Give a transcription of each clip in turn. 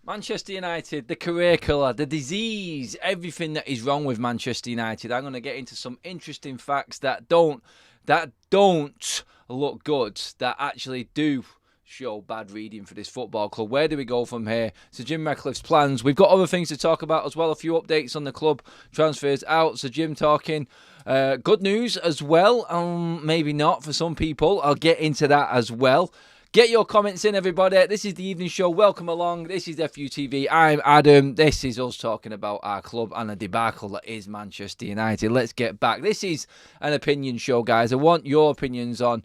Manchester United, the career killer, the disease, everything that is wrong with Manchester United. I'm going to get into some interesting facts that don't look good, that actually do show bad reading for this football club. Where do we go from here? So Jim Radcliffe's plans. We've got other things to talk about as well. A few updates on the club, transfers out. So Jim talking good news as well. Maybe not for some people. I'll get into that as well. Get your comments in, everybody. This is the evening show. Welcome along. This is FUTV. I'm Adam. This is us talking about our club and a debacle that is Manchester United. Let's get back. This is an opinion show, guys. I want your opinions on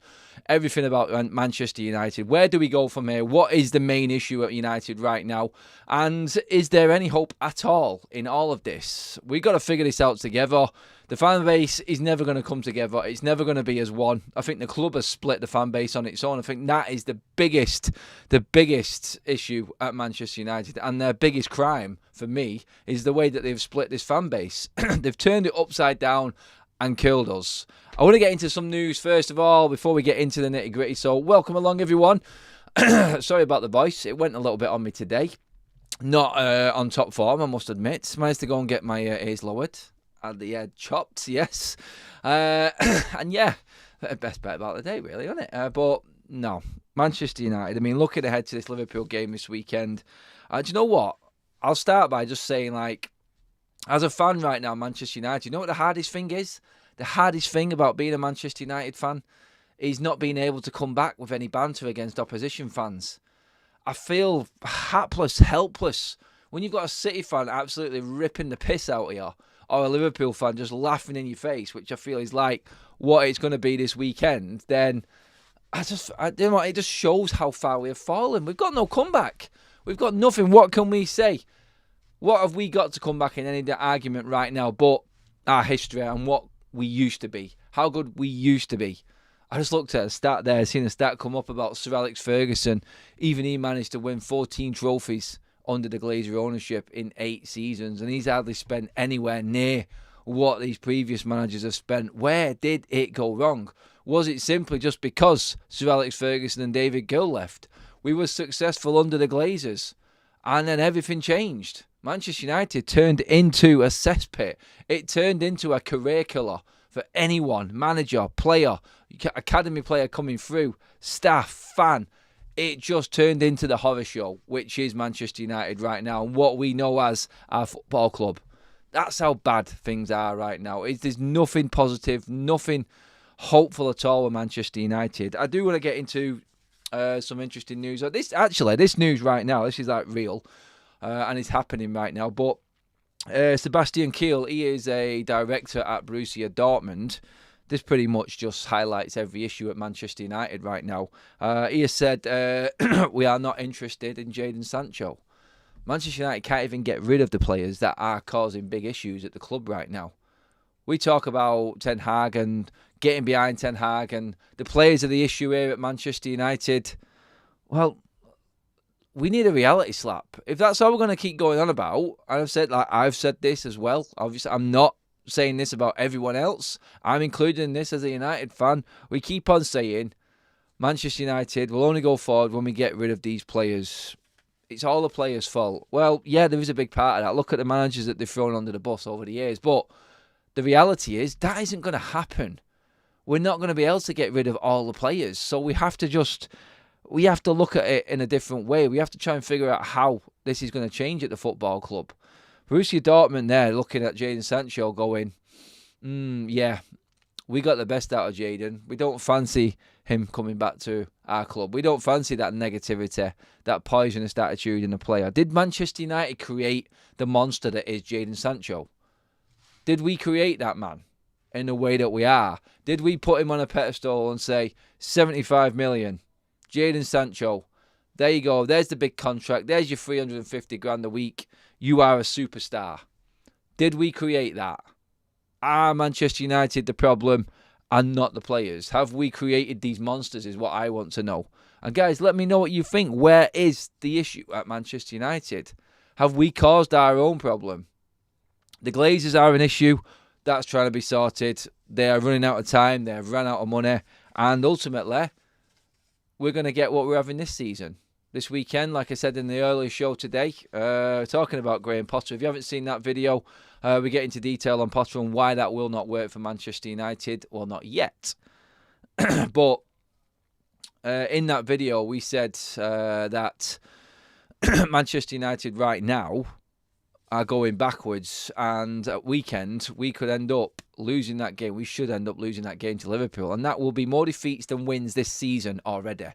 everything about Manchester United. Where do we go from here? What is the main issue at United right now? And is there any hope at all in all of this? We've got to figure this out together. The fan base is never going to come together. It's never going to be as one. I think the club has split the fan base on its own. I think that is the biggest issue at Manchester United. And their biggest crime, for me, is the way that they've split this fan base. They've turned it upside down and killed us. I want to get into some news first of all before we get into the nitty gritty. So welcome along, everyone. Sorry about the voice. It went a little bit on me today. Not on top form, I must admit. Managed to go and get my ears lowered. Had the head chopped, yes. And yeah, best bet about the day, really, isn't it? But no, Manchester United. I mean, looking ahead to this Liverpool game this weekend. Do you know what? I'll start by just saying, like, as a fan right now, Manchester United, you know what the hardest thing is? The hardest thing about being a Manchester United fan is not being able to come back with any banter against opposition fans. I feel hapless, helpless, when you've got a City fan absolutely ripping the piss out of you, or a Liverpool fan just laughing in your face, which I feel is like what it's going to be this weekend. Then I don't know, it just shows how far we have fallen. We've got no comeback. We've got nothing. What can we say? What have we got to come back in any argument right now but our history and what we used to be? How good we used to be. I just looked at a stat there, seen a stat come up about Sir Alex Ferguson. Even he managed to win 14 trophies under the Glazer ownership in 8 seasons, and he's hardly spent anywhere near what these previous managers have spent. Where did it go wrong? Was it simply just because Sir Alex Ferguson and David Gill left? We were successful under the Glazers, and then everything changed. Manchester United turned into a cesspit. It turned into a career killer for anyone, manager, player, academy player coming through, staff, fan. It just turned into the horror show, which is Manchester United right now, and what we know as our football club. That's how bad things are right now. There's nothing positive, nothing hopeful at all with Manchester United. I do want to get into some interesting news. This news right now, this is like real, and it's happening right now. But Sebastian Kehl, he is a director at Borussia Dortmund. This pretty much just highlights every issue at Manchester United right now. He has said, we are not interested in Jadon Sancho. Manchester United can't even get rid of the players that are causing big issues at the club right now. We talk about Ten Hag and getting behind Ten Hag and the players are the issue here at Manchester United. Well, we need a reality slap. If that's all we're going to keep going on about, and I've said this as well. Obviously, I'm not saying this about everyone else. I'm including this as a United fan. We keep on saying Manchester United will only go forward when we get rid of these players. It's all the players' fault. Well, yeah, there is a big part of that. Look at the managers that they've thrown under the bus over the years. But the reality is that isn't going to happen. We're not going to be able to get rid of all the players. So we have to look at it in a different way. We have to try and figure out how this is going to change at the football club. Borussia Dortmund there looking at Jadon Sancho going, yeah, we got the best out of Jadon. We don't fancy him coming back to our club. We don't fancy that negativity, that poisonous attitude in the player. Did Manchester United create the monster that is Jadon Sancho? Did we create that man in the way that we are? Did we put him on a pedestal and say, 75 million, Jadon Sancho, there you go, there's the big contract, there's your 350 grand a week, you are a superstar? Did we create that? Are Manchester United the problem and not the players? Have we created these monsters is what I want to know. And guys, let me know what you think. Where is the issue at Manchester United? Have we caused our own problem? The Glazers are an issue. That's trying to be sorted. They are running out of time. They have run out of money. And ultimately, we're going to get what we're having this season. this weekend, like I said in the earlier show today, talking about Graham Potter. If you haven't seen that video, we get into detail on Potter and why that will not work for Manchester United. Well, not yet. But in that video, we said that Manchester United right now are going backwards, and at weekend we could end up losing that game. We should end up losing that game to Liverpool, and that will be more defeats than wins this season already,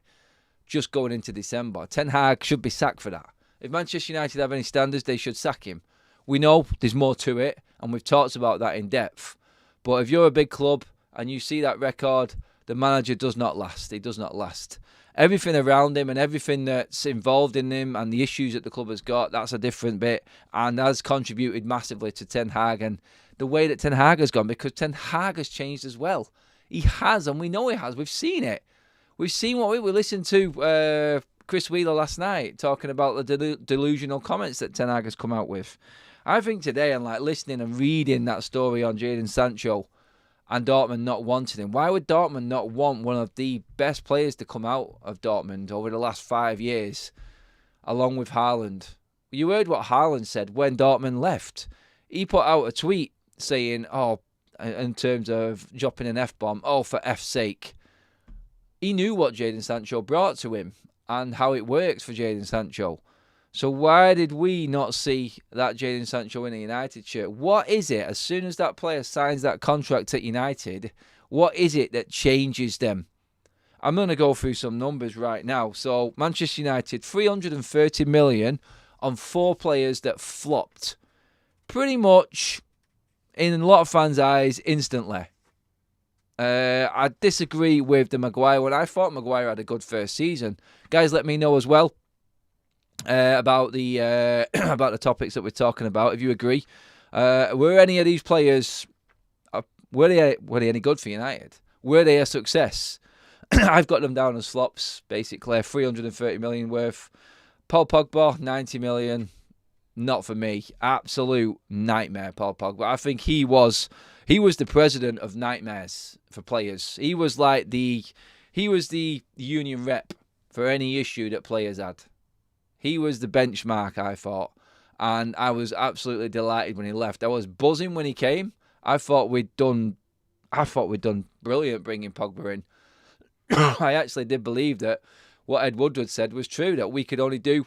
just going into December. Ten Hag should be sacked for that. If Manchester United have any standards, they should sack him. We know there's more to it, and we've talked about that in depth. But if you're a big club and you see that record, the manager does not last. He does not last. Everything around him and everything that's involved in him and the issues that the club has got, that's a different bit, and has contributed massively to Ten Hag and the way that Ten Hag has gone, because Ten Hag has changed as well. He has, and we know he has. We've seen it. We've seen what we listened to Chris Wheeler last night talking about the delusional comments that Ten Hag has come out with. I think today, and like listening and reading that story on Jadon Sancho and Dortmund not wanting him. Why would Dortmund not want one of the best players to come out of Dortmund over the last 5 years, along with Haaland? You heard what Haaland said when Dortmund left. He put out a tweet saying, in terms of dropping an F-bomb, for F's sake. He knew what Jadon Sancho brought to him and how it works for Jadon Sancho. So why did we not see that Jadon Sancho in a United shirt? What is it, as soon as that player signs that contract at United, what is it that changes them? I'm going to go through some numbers right now. So Manchester United, 330 million on 4 players that flopped. Pretty much, in a lot of fans' eyes, instantly. I disagree with the Maguire one. I thought Maguire had a good first season. Guys, let me know as well about the topics that we're talking about. If you agree, were any of these players were they any good for United? Were they a success? I've got them down as flops, basically. 330 million worth. Paul Pogba, 90 million. Not for me. Absolute nightmare, Paul Pogba. I think he was the president of nightmares for players. He was the union rep for any issue that players had. He was the benchmark, I thought. And I was absolutely delighted when he left. I was buzzing when he came. I thought we'd done brilliant bringing Pogba in. I actually did believe that what Ed Woodward said was true, that we could only do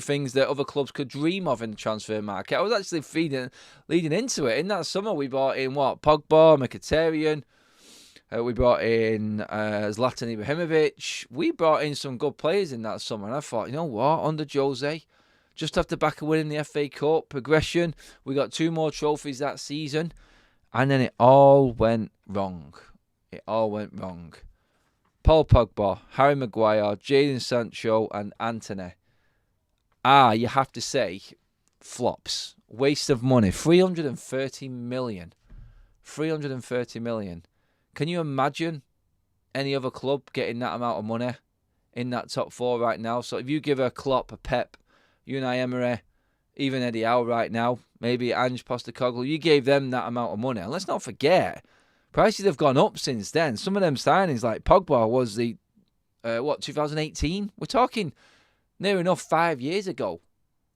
things that other clubs could dream of in the transfer market. I was actually leading into it. In that summer, we brought in Pogba, Mkhitaryan. We brought in Zlatan Ibrahimovic. We brought in some good players in that summer. And I thought, you know what, under Jose, just off the back of winning the FA Cup, progression, we got 2 more trophies that season. And then it all went wrong. Paul Pogba, Harry Maguire, Jadon Sancho and Antony. You have to say, flops. Waste of money. 330 million. 330 million. Can you imagine any other club getting that amount of money in that top 4 right now? So if you give a Klopp, a Pep, Unai Emery, even Eddie Howe right now, maybe Ange Postecoglou, you gave them that amount of money. And let's not forget, prices have gone up since then. Some of them signings, like Pogba, was 2018? We're talking near enough 5 years ago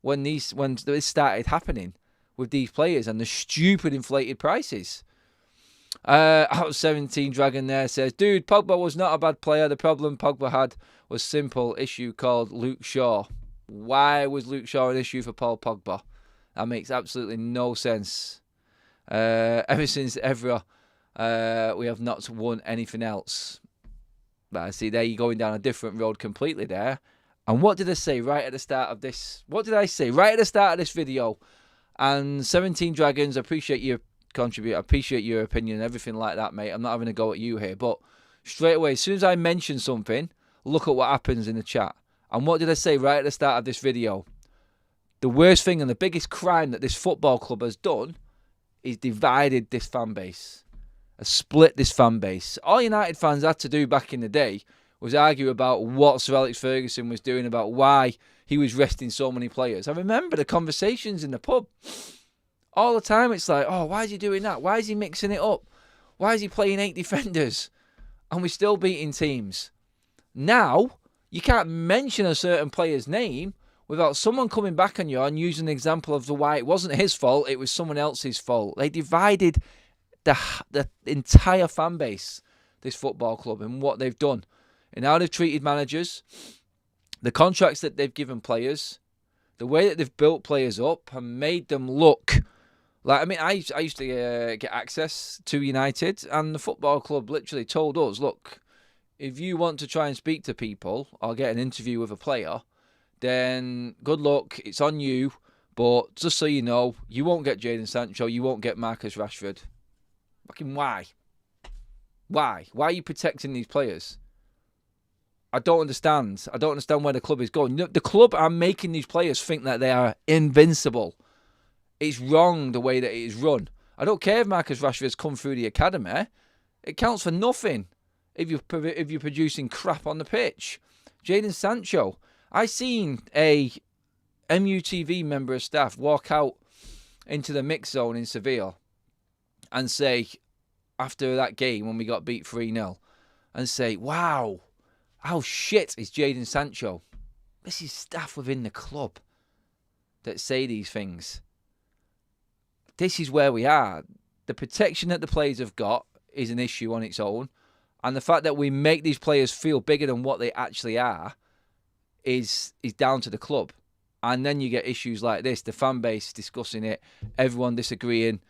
when this started happening with these players and the stupid inflated prices. Out 17 Dragon there says, dude, Pogba was not a bad player. The problem Pogba had was simple issue called Luke Shaw. Why was Luke Shaw an issue for Paul Pogba? That makes absolutely no sense. Ever since Evra, we have not won anything else. But I see there you're going down a different road completely there. And what did I say right at the start of this? What did I say right at the start of this video? And 17 Dragons, I appreciate your contribute. I appreciate your opinion and everything like that, mate. I'm not having a go at you here. But straight away, as soon as I mention something, look at what happens in the chat. And what did I say right at the start of this video? The worst thing and the biggest crime that this football club has done is divided this fan base. Has split this fan base. All United fans had to do back in the day was argue about what Sir Alex Ferguson was doing, about why he was resting so many players. I remember the conversations in the pub. All the time it's like, why is he doing that? Why is he mixing it up? Why is he playing 8 defenders? And we're still beating teams. Now, you can't mention a certain player's name without someone coming back on you and using an example of why it wasn't his fault, it was someone else's fault. They divided the entire fan base, this football club, and what they've done, and how they've treated managers, the contracts that they've given players, the way that they've built players up and made them look like, I mean, I used to get access to United, and the football club literally told us, look, if you want to try and speak to people or get an interview with a player, then good luck, it's on you. But just so you know, you won't get Jadon Sancho, you won't get Marcus Rashford. Fucking why? Why? Why are you protecting these players? I don't understand. I don't understand where the club is going. The club are making these players think that they are invincible. It's wrong the way that it is run. I don't care if Marcus Rashford's come through the academy. It counts for nothing if you're producing crap on the pitch. Jadon Sancho. I seen a MUTV member of staff walk out into the mix zone in Seville and say, after that game when we got beat 3-0, and say, wow, how shit is Jadon Sancho? This is staff within the club that say these things. This is where we are. The protection that the players have got is an issue on its own. And the fact that we make these players feel bigger than what they actually are is down to the club. And then you get issues like this, the fan base discussing it, everyone disagreeing.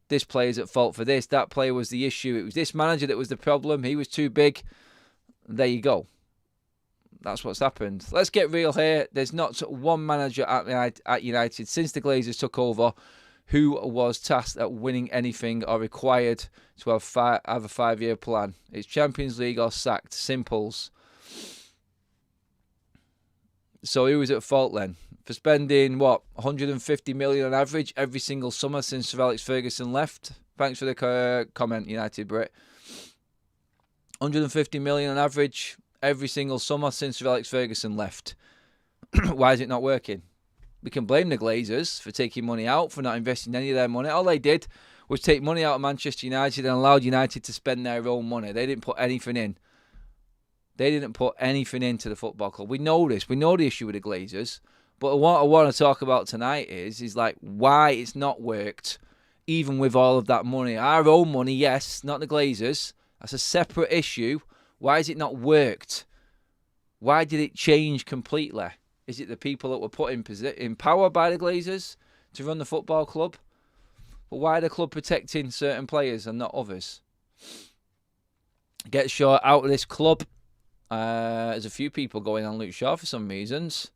This player's at fault for this, that player was the issue. It was this manager that was the problem. He was too big. There you go. That's what's happened. Let's get real here. There's not one manager at United since the Glazers took over who was tasked at winning anything or required to have a 5-year plan. It's Champions League or sacked. Simples. So who was at fault then? For spending, 150 million on average every single summer since Sir Alex Ferguson left? Thanks for the comment, United Brit. 150 million on average every single summer since Sir Alex Ferguson left. Why is it not working? We can blame the Glazers for taking money out, for not investing any of their money. All they did was take money out of Manchester United and allowed United to spend their own money. They didn't put anything in. They didn't put anything into the football club. We know this. We know the issue with the Glazers. But what I want to talk about tonight is like why it's not worked, even with all of that money. Our own money, yes, not the Glazers. That's a separate issue. Why has it not worked? Why did it change completely? Is it the people that were put in power by the Glazers to run the football club? But why are the club protecting certain players and not others? Get Shaw out of this club. There's a few people going on Luke Shaw for some reasons.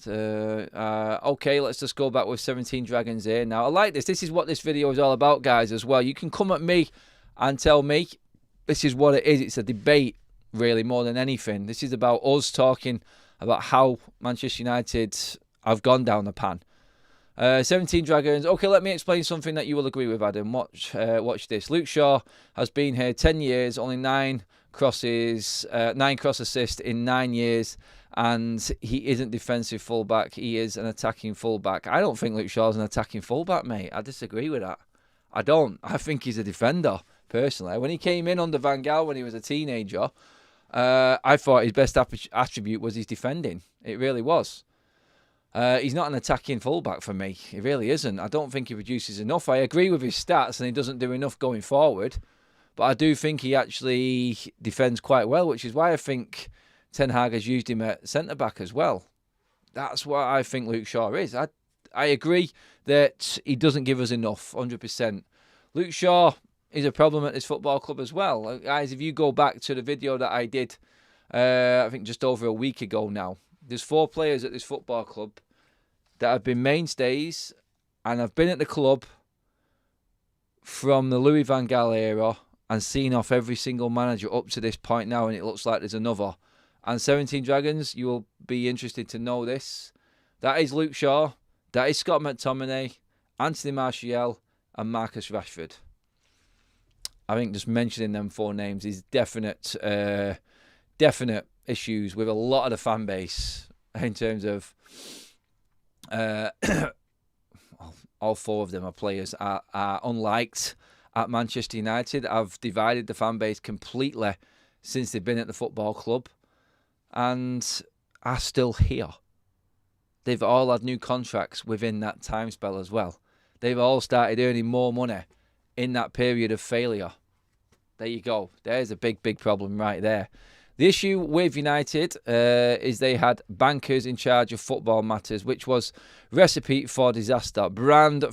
Okay, let's just go back with 17 Dragons here. Now, I like this. This is what this video is all about, guys, as well. You can come at me and tell me this is what it is. It's a debate, really, more than anything. This is about us talking about how Manchester United have gone down the pan. 17 Dragons. Okay, let me explain something that you will agree with, Adam. Watch this. Luke Shaw has been here 10 years, only 9 crosses, 9 cross assists in 9 years, and he isn't defensive fullback. He is an attacking fullback. I don't think Luke Shaw's an attacking fullback, mate. I disagree with that. I don't. I think he's a defender, personally. When he came in under Van Gaal when he was a teenager, I thought his best attribute was his defending. It really was. He's not an attacking fullback for me. He really isn't. I don't think he produces enough. I agree with his stats and he doesn't do enough going forward. But I do think he actually defends quite well, which is why I think Ten Hag has used him at centre-back as well. That's what I think Luke Shaw is. I agree that he doesn't give us enough, 100%. Luke Shaw is a problem at this football club as well. Guys, if you go back to the video that I did, I think just over a week ago now, there's 4 players at this football club that have been mainstays and have been at the club from the Louis van Gaal era and seen off every single manager up to this point now, and it looks like there's another. And 17 Dragons, you will be interested to know this. That is Luke Shaw, that is Scott McTominay, Anthony Martial, and Marcus Rashford. I think just mentioning them 4 names is definite issues with a lot of the fan base in terms of all 4 of them are players are unliked at Manchester United. Have divided the fan base completely since they've been at the football club. and are still here. They've all had new contracts within that time spell as well. They've all started earning more money in that period of failure. There you go. There's a big, big problem right there. The issue with United is they had bankers in charge of football matters, which was recipe for disaster. Brand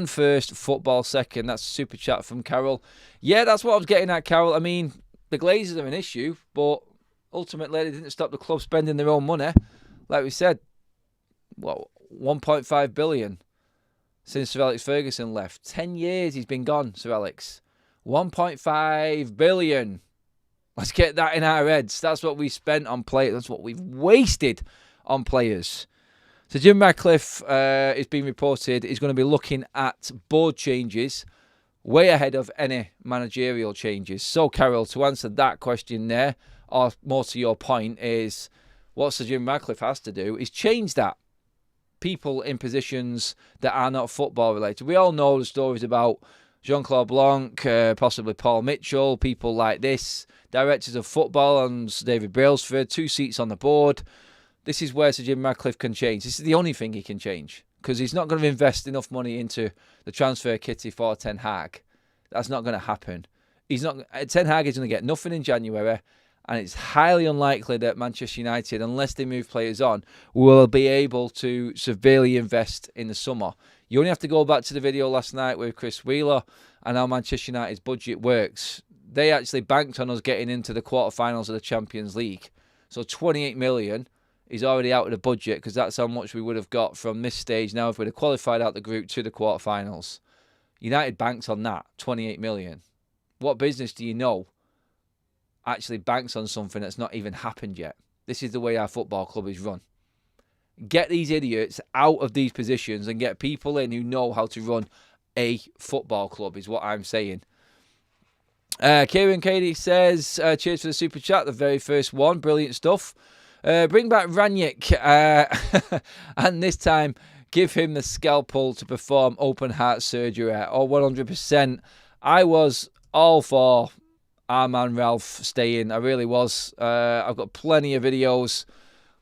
first, football second. That's a super chat from Carol. Yeah, that's what I was getting at, Carol. I mean, the glazers are an issue, but ultimately they didn't stop the club spending their own money. Like we said, 1.5 billion since Sir Alex Ferguson left. 10 years he's been gone, Sir Alex. 1.5 billion. Let's get that in our heads. That's what we spent on players. That's what we've wasted on players. So Jim Radcliffe is being reported is going to be looking at board changes way ahead of any managerial changes. So, Carol, to answer that question there, or more to your point, is what Sir Jim Radcliffe has to do is change that. People in positions that are not football related. We all know the stories about Jean-Claude Blanc, possibly Paul Mitchell, people like this, directors of football and David Brailsford, 2 seats on the board. This is where Sir Jim Radcliffe can change. This is the only thing he can change because he's not going to invest enough money into the transfer kitty for Ten Hag. That's not going to happen. Ten Hag is going to get nothing in January, and it's highly unlikely that Manchester United, unless they move players on, will be able to severely invest in the summer. You only have to go back to the video last night with Chris Wheeler and how Manchester United's budget works. They actually banked on us getting into the quarterfinals of the Champions League. So 28 million is already out of the budget because that's how much we would have got from this stage now if we'd have qualified out the group to the quarterfinals. United banked on that, 28 million. What business do you know actually banks on something that's not even happened yet? This is the way our football club is run. Get these idiots out of these positions and get people in who know how to run a football club is what I'm saying. Kieran Cady says, cheers for the super chat, the very first one. Brilliant stuff. Bring back Ranić and this time give him the scalpel to perform open heart surgery. Oh, 100%. I was all for our man Ralph staying. I really was. I've got plenty of videos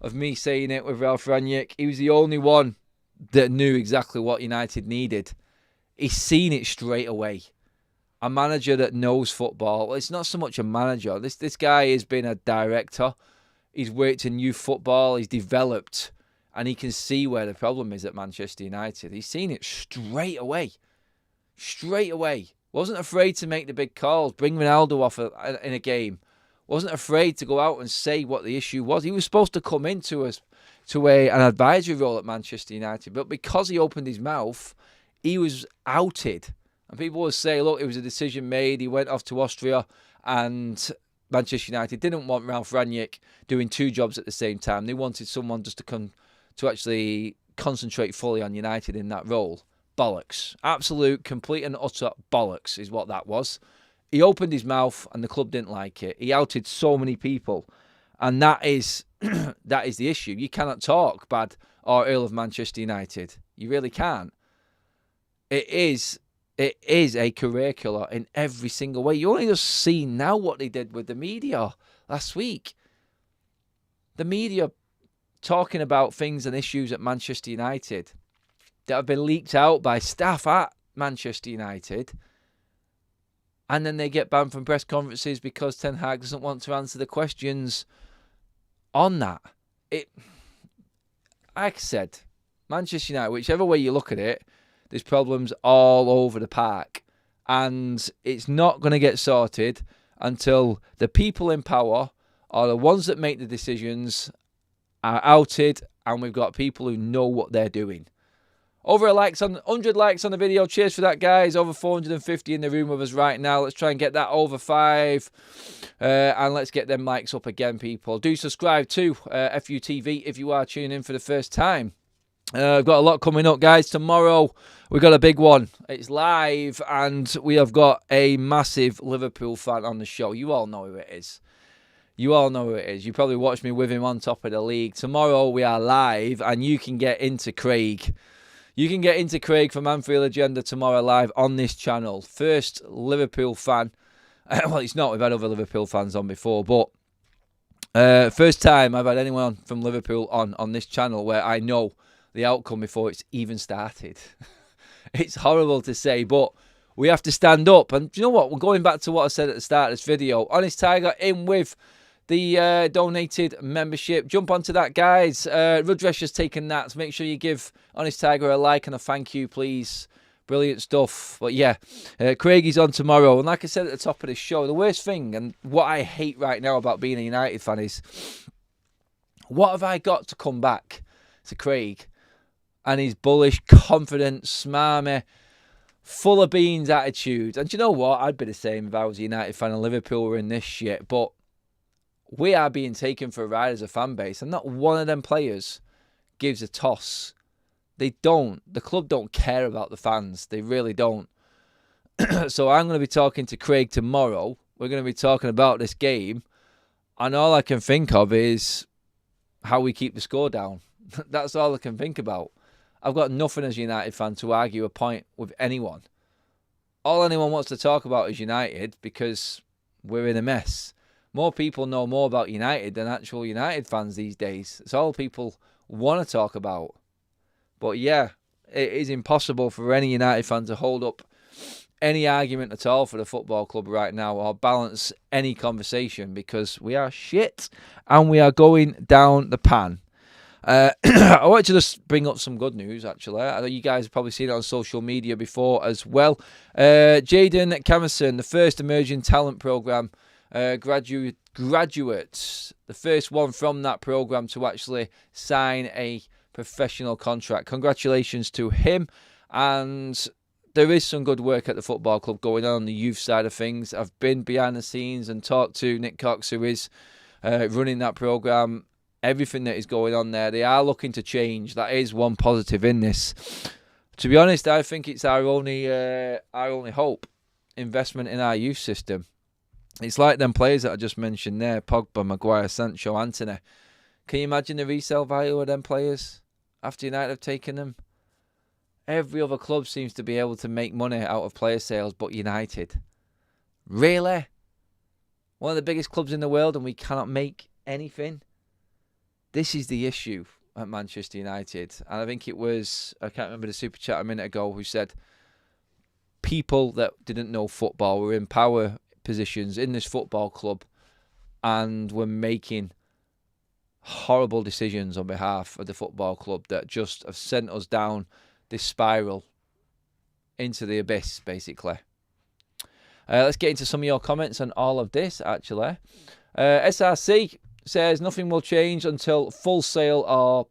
of me saying it with Ralph Ranić. He was the only one that knew exactly what United needed. He's seen it straight away. A manager that knows football. It's not so much a manager. This guy has been a director. He's worked in youth football. He's developed. And he can see where the problem is at Manchester United. He's seen it straight away. Straight away. Wasn't afraid to make the big calls. Bring Ronaldo off in a game. Wasn't afraid to go out and say what the issue was. He was supposed to come into an advisory role at Manchester United. But because he opened his mouth, he was outed. And people will say, look, it was a decision made. He went off to Austria and Manchester United didn't want Ralph Ranić doing 2 jobs at the same time. They wanted someone just to actually concentrate fully on United in that role. Bollocks. Absolute, complete and utter bollocks is what that was. He opened his mouth and the club didn't like it. He outed so many people. And that is that is the issue. You cannot talk bad or ill of Manchester United. You really can't. It is a career killer in every single way. You only just see now what they did with the media last week. The media talking about things and issues at Manchester United that have been leaked out by staff at Manchester United. And then they get banned from press conferences because Ten Hag doesn't want to answer the questions on that. Like I said, Manchester United, whichever way you look at it, there's problems all over the park. And it's not going to get sorted until the people in power are the ones that make the decisions are outed and we've got people who know what they're doing. Over 100 likes on the video. Cheers for that, guys. Over 450 in the room with us right now. Let's try and get that over 5. And let's get them likes up again, people. Do subscribe to FUTV if you are tuning in for the first time. We've got a lot coming up, guys. Tomorrow, we've got a big one. It's live, and we have got a massive Liverpool fan on the show. You all know who it is. You all know who it is. You probably watched me with him on top of the league. Tomorrow, we are live, and you can get into Craig. You can get into Craig from Anfield Agenda tomorrow live on this channel. First Liverpool fan. Well, it's not. We've had other Liverpool fans on before, but First time I've had anyone from Liverpool on this channel where I know the outcome before it's even started. It's horrible to say, but we have to stand up. And do you know what? We're going back to what I said at the start of this video. Honest Tiger in with the donated membership. Jump onto that, guys. Rudresh has taken that. So make sure you give Honest Tiger a like and a thank you, please. Brilliant stuff. But yeah, Craig is on tomorrow. And like I said at the top of this show, the worst thing and what I hate right now about being a United fan is, what have I got to come back to Craig and his bullish, confident, smarmy, full of beans attitude? And do you know what? I'd be the same if I was a United fan and Liverpool were in this shit. But we are being taken for a ride as a fan base, and not one of them players gives a toss. They don't. The club don't care about the fans. They really don't. So I'm going to be talking to Craig tomorrow. We're going to be talking about this game, and all I can think of is how we keep the score down. That's all I can think about. I've got nothing as a United fan to argue a point with anyone. All anyone wants to talk about is United because we're in a mess. More people know more about United than actual United fans these days. It's all people want to talk about. But yeah, it is impossible for any United fan to hold up any argument at all for the football club right now or balance any conversation because we are shit and we are going down the pan. I want to just bring up some good news, actually. I know you guys have probably seen it on social media before as well. Jaden Camerson, the first emerging talent programme graduate, the first one from that programme to actually sign a professional contract. Congratulations to him. And there is some good work at the football club going on the youth side of things. I've been behind the scenes and talked to Nick Cox, who is running that programme. Everything that is going on there, they are looking to change. That is one positive in this. To be honest, I think it's our only hope. Investment in our youth system. It's like them players that I just mentioned there: Pogba, Maguire, Sancho, Antony. Can you imagine the resale value of them players after United have taken them? Every other club seems to be able to make money out of player sales, but United. Really? One of the biggest clubs in the world and we cannot make anything? This is the issue at Manchester United. And I think it was, I can't remember the super chat a minute ago, who said people that didn't know football were in power positions in this football club and were making horrible decisions on behalf of the football club that just have sent us down this spiral into the abyss, basically. Let's get into some of your comments on all of this, actually. SRC says nothing will change until full sale or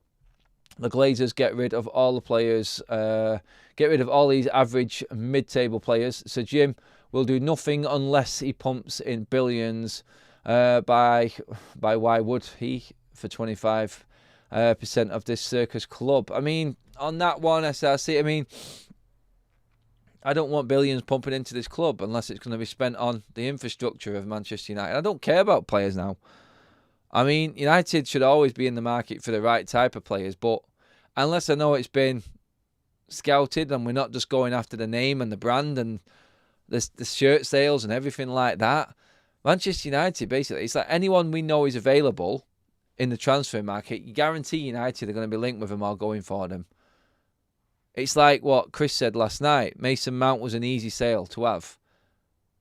the Glazers get rid of all the players, get rid of all these average mid-table players. So Jim will do nothing unless he pumps in billions. By why would he for 25% of this circus club? I mean, on that one, SRC, I mean, I don't want billions pumping into this club unless it's going to be spent on the infrastructure of Manchester United. I don't care about players now. I mean, United should always be in the market for the right type of players, but unless I know it's been scouted and we're not just going after the name and the brand and the shirt sales and everything like that, Manchester United, basically, it's like anyone we know is available in the transfer market, you guarantee United are going to be linked with them or going for them. It's like what Chris said last night. Mason Mount was an easy sale to have.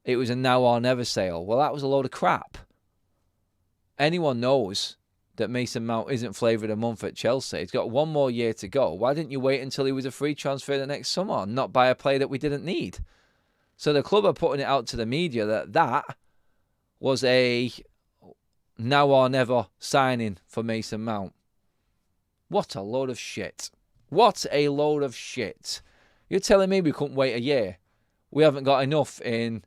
It was a now or never sale. Well, that was a load of crap. Anyone knows that Mason Mount isn't flavoured a month at Chelsea. He's got one more year to go. Why didn't you wait until he was a free transfer the next summer and not buy a player that we didn't need? So the club are putting it out to the media that was a now or never signing for Mason Mount. What a load of shit. What a load of shit. You're telling me we couldn't wait a year? We haven't got enough in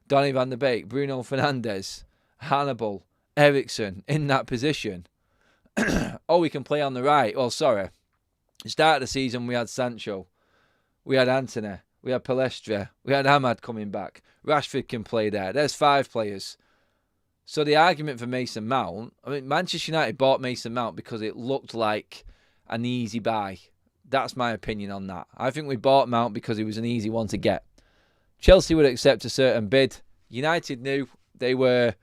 Donny van der Beek, Bruno Fernandez, Hannibal, Ericsson in that position. Oh, we can play on the right. Well, sorry. Start of the season, we had Sancho. We had Antony. We had Palestra. We had Ahmad coming back. Rashford can play there. There's 5 players. So the argument for Mason Mount, I mean, Manchester United bought Mason Mount because it looked like an easy buy. That's my opinion on that. I think we bought Mount because he was an easy one to get. Chelsea would accept a certain bid. United knew they were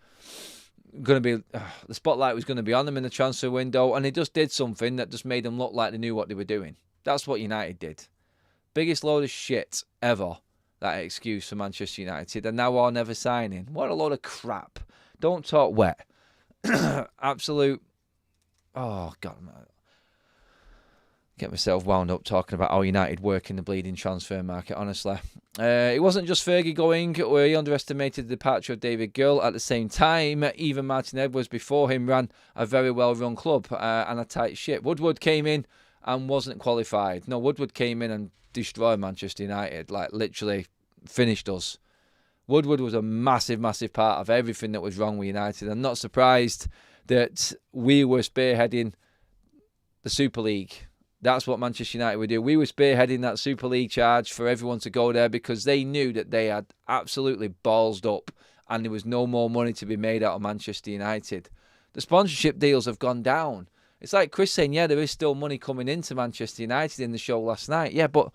going to be the spotlight was going to be on them in the transfer window, and they just did something that just made them look like they knew what they were doing. That's what United did. Biggest load of shit ever, that excuse for Manchester United, and now are never signing. What a load of crap. Don't talk wet. Absolute. Oh, God. Get myself wound up talking about how United work in the bleeding transfer market, honestly. It wasn't just Fergie going, where he underestimated the departure of David Gill. At the same time, even Martin Edwards before him ran a very well-run club and a tight ship. Woodward came in and wasn't qualified. No, Woodward came in and destroyed Manchester United, like literally finished us. Woodward was a massive, massive part of everything that was wrong with United. I'm not surprised that we were spearheading the Super League. That's what Manchester United would do. We were spearheading that Super League charge for everyone to go there because they knew that they had absolutely ballsed up and there was no more money to be made out of Manchester United. The sponsorship deals have gone down. It's like Chris saying, yeah, there is still money coming into Manchester United in the show last night. Yeah, but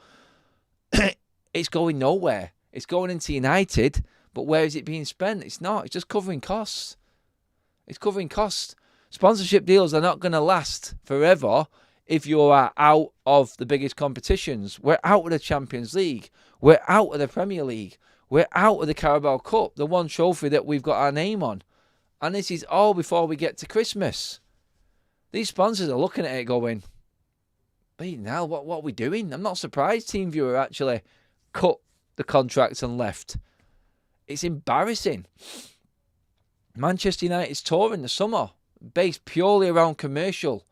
it's going nowhere. It's going into United, but where is it being spent? It's not. It's just covering costs. It's covering costs. Sponsorship deals are not going to last forever if you are out of the biggest competitions. We're out of the Champions League. We're out of the Premier League. We're out of the Carabao Cup, the one trophy that we've got our name on. And this is all before we get to Christmas. These sponsors are looking at it going, now what are we doing? I'm not surprised TeamViewer actually cut the contracts and left. It's embarrassing. Manchester United's tour in the summer, based purely around commercial.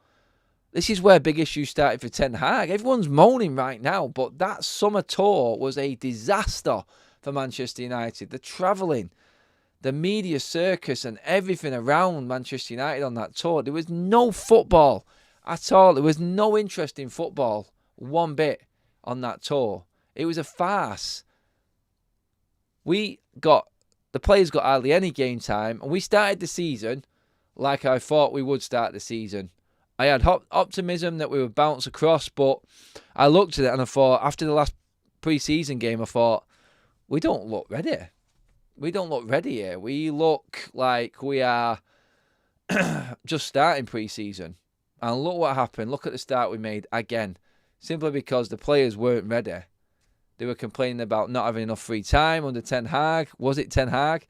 This is where big issues started for Ten Hag. Everyone's moaning right now, but that summer tour was a disaster for Manchester United. The travelling, the media circus and everything around Manchester United on that tour. There was no football at all. There was no interest in football one bit on that tour. It was a farce. The players got hardly any game time, and we started the season like I thought we would start the season. I had optimism that we would bounce across, but I looked at it and I thought, after the last pre-season game, I thought, we don't look ready. We don't look ready here. We look like we are just starting pre-season. And look what happened. Look at the start we made again. Simply because the players weren't ready. They were complaining about not having enough free time under Ten Hag. Was it Ten Hag?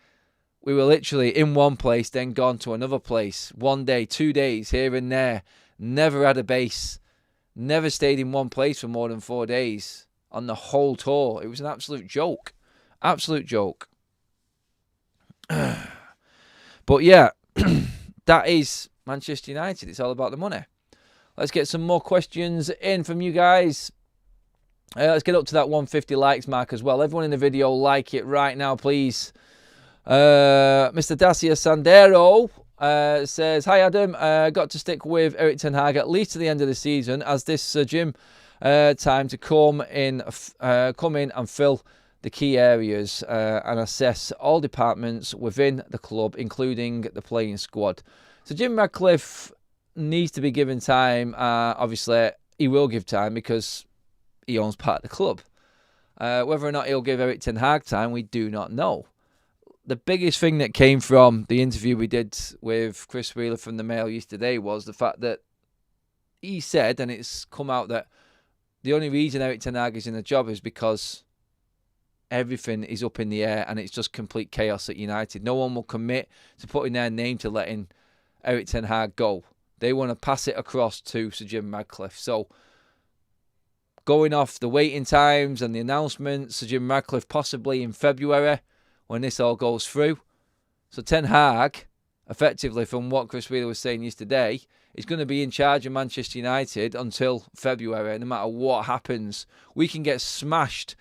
We were literally in one place, then gone to another place. 1 day, 2 days, here and there. Never had a base. Never stayed in one place for more than 4 days on the whole tour. It was an absolute joke. Absolute joke. But yeah, that is Manchester United. It's all about the money. Let's get some more questions in from you guys. Let's get up to that 150 likes mark as well. Everyone in the video, like it right now, please. Mr. Dacia Sandero says, hi Adam, got to stick with Erik Ten Hag at least to the end of the season, as this gym time to come in and fill the key areas and assess all departments within the club, including the playing squad. So Jim Radcliffe needs to be given time. Obviously, he will give time because he owns part of the club. Whether or not he'll give Erik Ten Hag time, we do not know. The biggest thing that came from the interview we did with Chris Wheeler from the Mail yesterday was the fact that he said, and it's come out, that the only reason Erik Ten Hag is in the job is because everything is up in the air and it's just complete chaos at United. No one will commit to putting their name to letting Erik Ten Hag go. They want to pass it across to Sir Jim Radcliffe. So, going off the waiting times and the announcements, Sir Jim Radcliffe possibly in February, when this all goes through. So Ten Hag, effectively from what Chris Wheeler was saying yesterday, is going to be in charge of Manchester United until February. No matter what happens, we can get smashed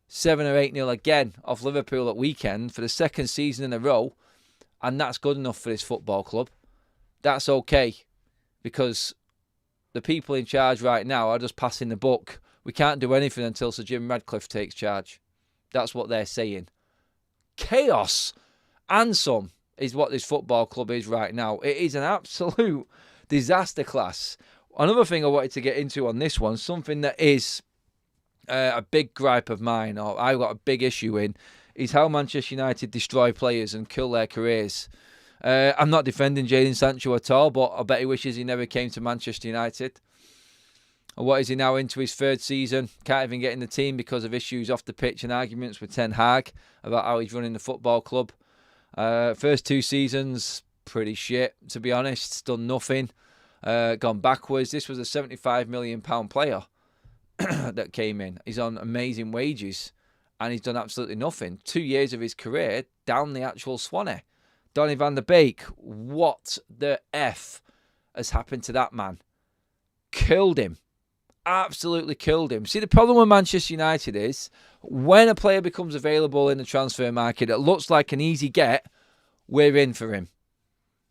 7 or 8-0 again off Liverpool at weekend for the second season in a row, and that's good enough for this football club. That's okay, because the people in charge right now are just passing the buck. We can't do anything until Sir Jim Radcliffe takes charge. That's what they're saying. Chaos and some is what this football club is right now. It is an absolute disaster class. Another thing I wanted to get into on this one, something that is a big gripe of mine, or I've got a big issue in, is how Manchester United destroy players and kill their careers. I'm not defending Jadon Sancho at all, but I bet he wishes he never came to Manchester United. And what is he now into his third season? Can't even get in the team because of issues off the pitch and arguments with Ten Hag about how he's running the football club. First 2 seasons, pretty shit, to be honest. Done nothing. Gone backwards. This was a £75 million player that came in. He's on amazing wages and he's done absolutely nothing. 2 years of his career down the actual Swanee. Donny van der Beek, what the F has happened to that man? Killed him. Absolutely killed him. See, the problem with Manchester United is when a player becomes available in the transfer market, it looks like an easy get, we're in for him.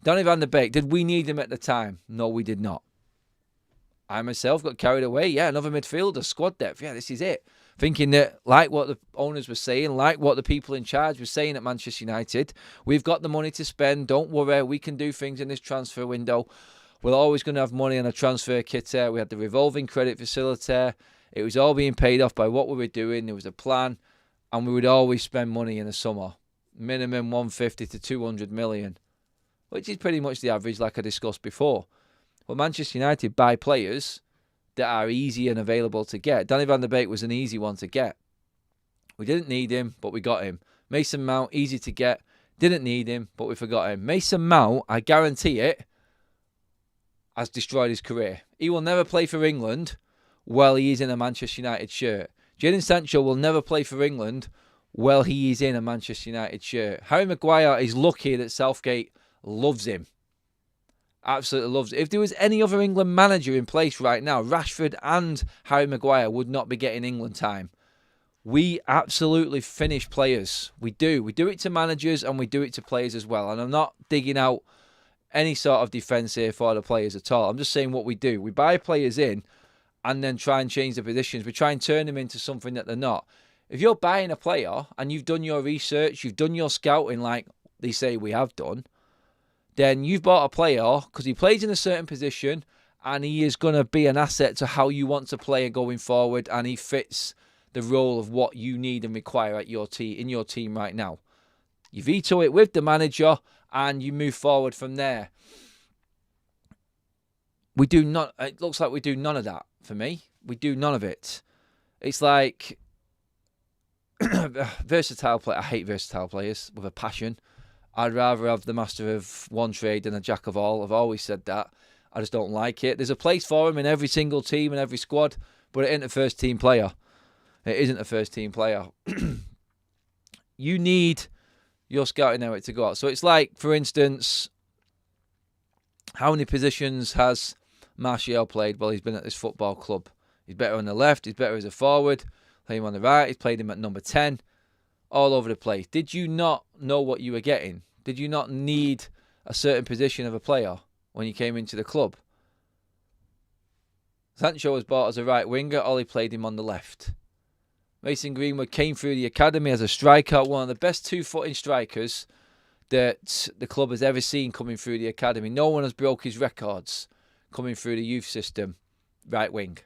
Donny van der Beek, did we need him at the time? No, we did not. I myself got carried away. Yeah, another midfielder, squad depth. Yeah, this is it. Thinking that, like what the owners were saying, like what the people in charge were saying at Manchester United, we've got the money to spend. Don't worry, we can do things in this transfer window. We're always going to have money on a transfer kit. We had the revolving credit facility. It was all being paid off by what we were doing. There was a plan, and we would always spend money in the summer. Minimum 150 to 200 million, which is pretty much the average, like I discussed before. Well, Manchester United buy players that are easy and available to get. Donny van der Beek was an easy one to get. We didn't need him, but we got him. Mason Mount, easy to get. Didn't need him, but we forgot him. Mason Mount, I guarantee it, has destroyed his career. He will never play for England while he is in a Manchester United shirt. Jadon Sancho will never play for England while he is in a Manchester United shirt. Harry Maguire is lucky that Southgate loves him. Absolutely loves it. If there was any other England manager in place right now, Rashford and Harry Maguire would not be getting England time. We absolutely finish players. We do. We do it to managers and we do it to players as well. And I'm not digging out any sort of defence here for the players at all. I'm just saying what we do. We buy players in and then try and change the positions. We try and turn them into something that they're not. If you're buying a player and you've done your research, you've done your scouting like they say we have done, then you've bought a player because he plays in a certain position and he is going to be an asset to how you want to play going forward, and he fits the role of what you need and require at your in your team right now. You veto it with the manager and you move forward from there. We do not. It looks like we do none of that for me. We do none of it. It's like versatile player. I hate versatile players with a passion. I'd rather have the master of one trade than a jack of all. I've always said that. I just don't like it. There's a place for him in every single team and every squad, but it ain't a first team player. It isn't a first team player. You need your scouting network to go out. So it's like, for instance, how many positions has Martial played while he's been at this football club? He's better on the left. He's better as a forward. Play him on the right. He's played him at number 10. All over the place. Did you not know what you were getting? Did you not need a certain position of a player when you came into the club? Sancho was bought as a right winger. Ollie played him on the left. Mason Greenwood came through the academy as a striker, one of the best two-footing strikers that the club has ever seen coming through the academy. No one has broke his records coming through the youth system. Right wing.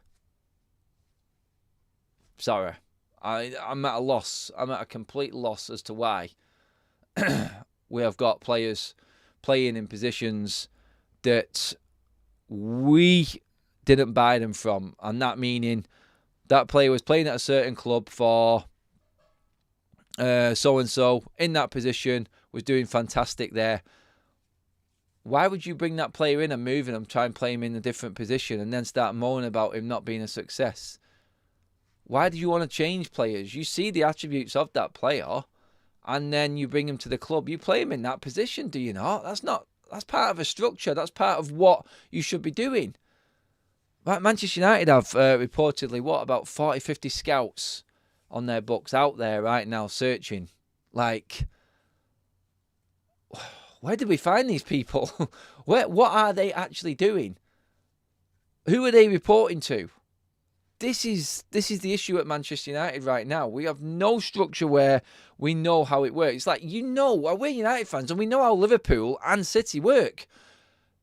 Sorry. I'm at a loss. I'm at a complete loss as to why we have got players playing in positions that we didn't buy them from. And that meaning that player was playing at a certain club for so-and-so in that position, was doing fantastic there. Why would you bring that player in and move him and try and play him in a different position and then start moaning about him not being a success? Why do you want to change players? You see the attributes of that player and then you bring him to the club. You play him in that position, do you not? That's part of a structure. That's part of what you should be doing. Right, Manchester United have reportedly, about 40, 50 scouts on their books out there right now searching. Like, where did we find these people? What are they actually doing? Who are they reporting to? This is the issue at Manchester United right now. We have no structure where we know how it works. It's like, we're United fans and we know how Liverpool and City work.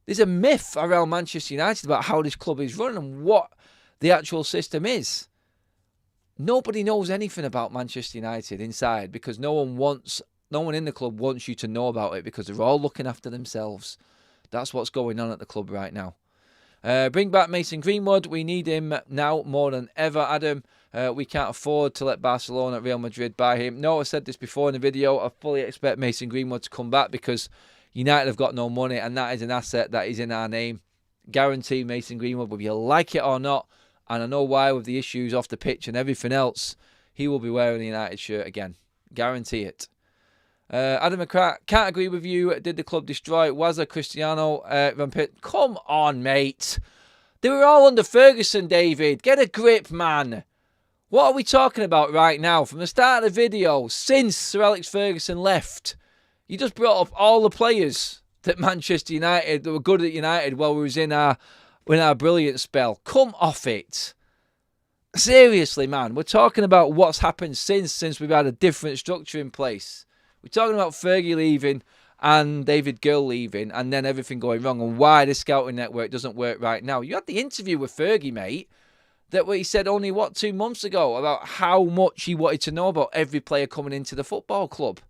There's a myth around Manchester United about how this club is run and what the actual system is. Nobody knows anything about Manchester United inside because no one wants No one in the club wants you to know about it because they're all looking after themselves. That's what's going on at the club right now. Bring back Mason Greenwood. We need him now more than ever, Adam. We can't afford to let Barcelona, Real Madrid buy him. No, I said this before in the video. I fully expect Mason Greenwood to come back because United have got no money, and that is an asset that is in our name. Guarantee Mason Greenwood, whether you like it or not, and I know why with the issues off the pitch and everything else, he will be wearing the United shirt again. Guarantee it. Adam McCrack, can't agree with you. Did the club destroy? Was a Cristiano Van Pitt? Come on, mate. They were all under Ferguson, David. Get a grip, man. What are we talking about right now? From the start of the video, since Sir Alex Ferguson left, you just brought up all the players that Manchester United, that were good at United while we was in our brilliant spell. Come off it. Seriously, man. We're talking about what's happened since we've had a different structure in place. We're talking about Fergie leaving and David Gill leaving and then everything going wrong and why the scouting network doesn't work right now. You had the interview with Fergie, mate, that what he said only, 2 months ago about how much he wanted to know about every player coming into the football club.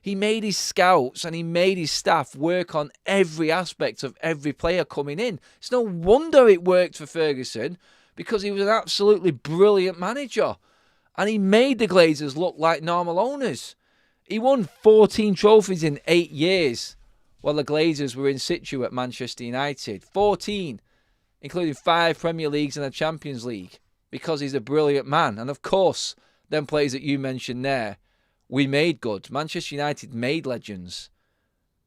He made his scouts and he made his staff work on every aspect of every player coming in. It's no wonder it worked for Ferguson because he was an absolutely brilliant manager. And he made the Glazers look like normal owners. He won 14 trophies in 8 years while the Glazers were in situ at Manchester United. 14, including 5 Premier Leagues and a Champions League, because he's a brilliant man. And of course, them players that you mentioned there, we made good. Manchester United made legends.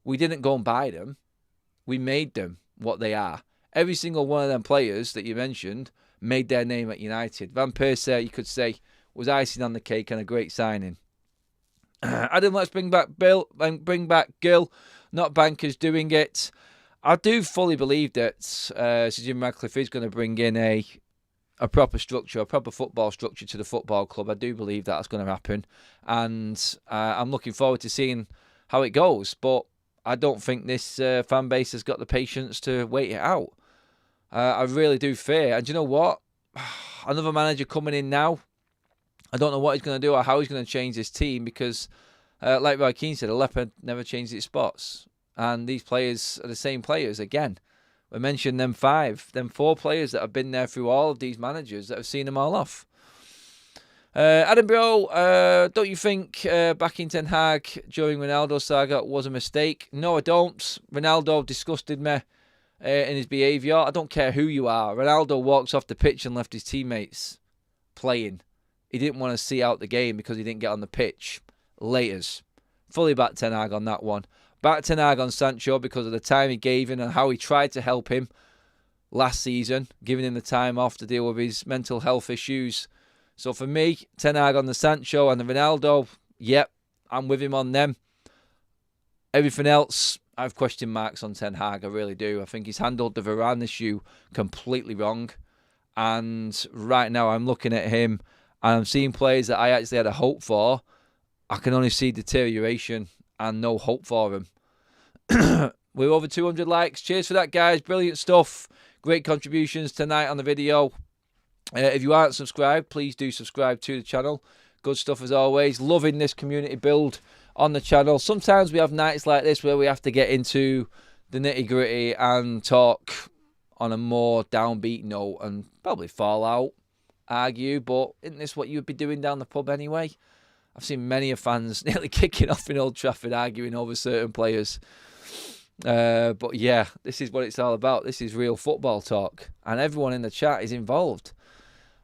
We didn't go and buy them. We made them what they are. Every single one of them players that you mentioned made their name at United. Van Persie, you could say, was icing on the cake and a great signing. Adam, let's bring back Gill, not bankers doing it. I do fully believe that Sir Jim Radcliffe is going to bring in a proper structure, a proper football structure to the football club. I do believe that's going to happen. And I'm looking forward to seeing how it goes. But I don't think this fan base has got the patience to wait it out. I really do fear. And you know what? Another manager coming in now. I don't know what he's going to do or how he's going to change this team because, like Roy Keane said, a leopard never changes its spots. And these players are the same players again. We mentioned them 4 players that have been there through all of these managers that have seen them all off. Adam Bro, don't you think backing Ten Hag during Ronaldo saga was a mistake? No, I don't. Ronaldo disgusted me in his behaviour. I don't care who you are. Ronaldo walks off the pitch and left his teammates playing. He didn't want to see out the game because he didn't get on the pitch. Laters. Fully back Ten Hag on that one. Back Ten Hag on Sancho because of the time he gave him and how he tried to help him last season, giving him the time off to deal with his mental health issues. So for me, Ten Hag on the Sancho and the Ronaldo, yep, I'm with him on them. Everything else, I have question marks on Ten Hag, I really do. I think he's handled the Varane issue completely wrong. And right now I'm looking at him and I'm seeing players that I actually had a hope for. I can only see deterioration and no hope for him. We're over 200 likes. Cheers for that, guys. Brilliant stuff. Great contributions tonight on the video. If you aren't subscribed, please do subscribe to the channel. Good stuff as always. Loving this community build on the channel. Sometimes we have nights like this where we have to get into the nitty-gritty and talk on a more downbeat note and probably fall out, argue, but isn't this what you would be doing down the pub anyway? I've seen many of fans nearly kicking off in Old Trafford arguing over certain players. But yeah, this is what it's all about. This is real football talk. And everyone in the chat is involved.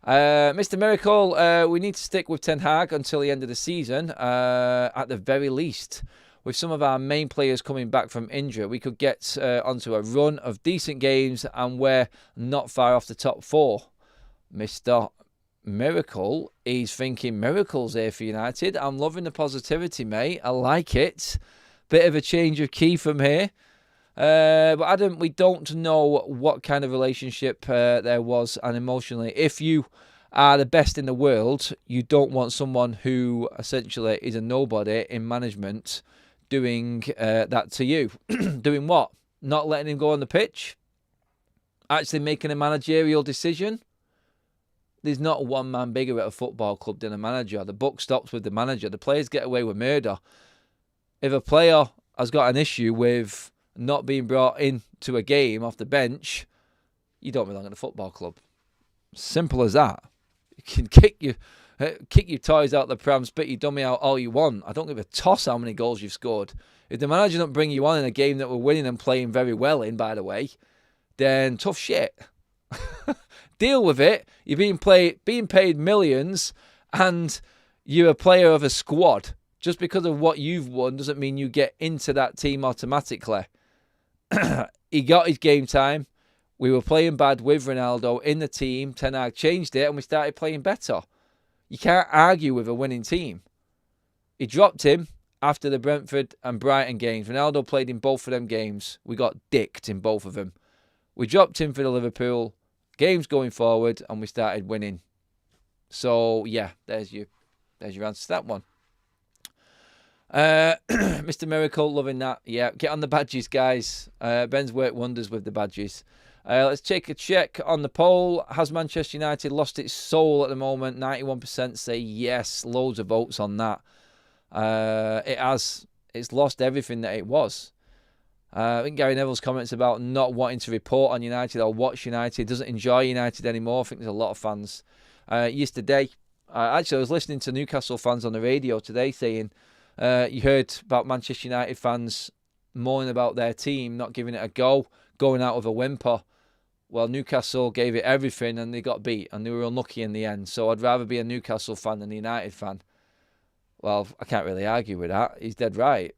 Mr. Miracle, we need to stick with Ten Hag until the end of the season, at the very least. With some of our main players coming back from injury, we could get onto a run of decent games and we're not far off the top 4. Mr. Miracle is thinking miracles here for United. I'm loving the positivity, mate. I like it. Bit of a change of key from here. But Adam, we don't know what kind of relationship there was and emotionally. If you are the best in the world, you don't want someone who essentially is a nobody in management doing that to you. Doing what? Not letting him go on the pitch? Actually making a managerial decision? There's not one man bigger at a football club than a manager. The buck stops with the manager. The players get away with murder. if a player has got an issue with not being brought into a game off the bench, you don't belong at the football club. Simple as that. You can kick your toys out the pram, spit your dummy out all you want. I don't give a toss how many goals you've scored. If the manager don't bring you on in a game that we're winning and playing very well in, by the way, then tough shit. Deal with it. You're being paid millions, and you're a player of a squad. Just because of what you've won doesn't mean you get into that team automatically. He got his game time. We were playing bad with Ronaldo in the team. Ten Hag changed it and we started playing better. You can't argue with a winning team. He dropped him after the Brentford and Brighton games. Ronaldo played in both of them games. We got dicked in both of them. We dropped him for the Liverpool games going forward and we started winning. So, yeah, there's your answer to that one. Mr. Miracle, loving that. Yeah, get on the badges, guys. Ben's worked wonders with the badges. Let's take a check on the poll. Has Manchester United lost its soul at the moment? 91% say yes. Loads of votes on that. It has. It's lost everything that it was. I think Gary Neville's comments about not wanting to report on United or watch United, doesn't enjoy United anymore. I think there's a lot of fans. Yesterday, actually, I was listening to Newcastle fans on the radio today saying, you heard about Manchester United fans moaning about their team not giving it a go, going out with a whimper. Well, Newcastle gave it everything and they got beat and they were unlucky in the end. So I'd rather be a Newcastle fan than a United fan. Well, I can't really argue with that. He's dead right.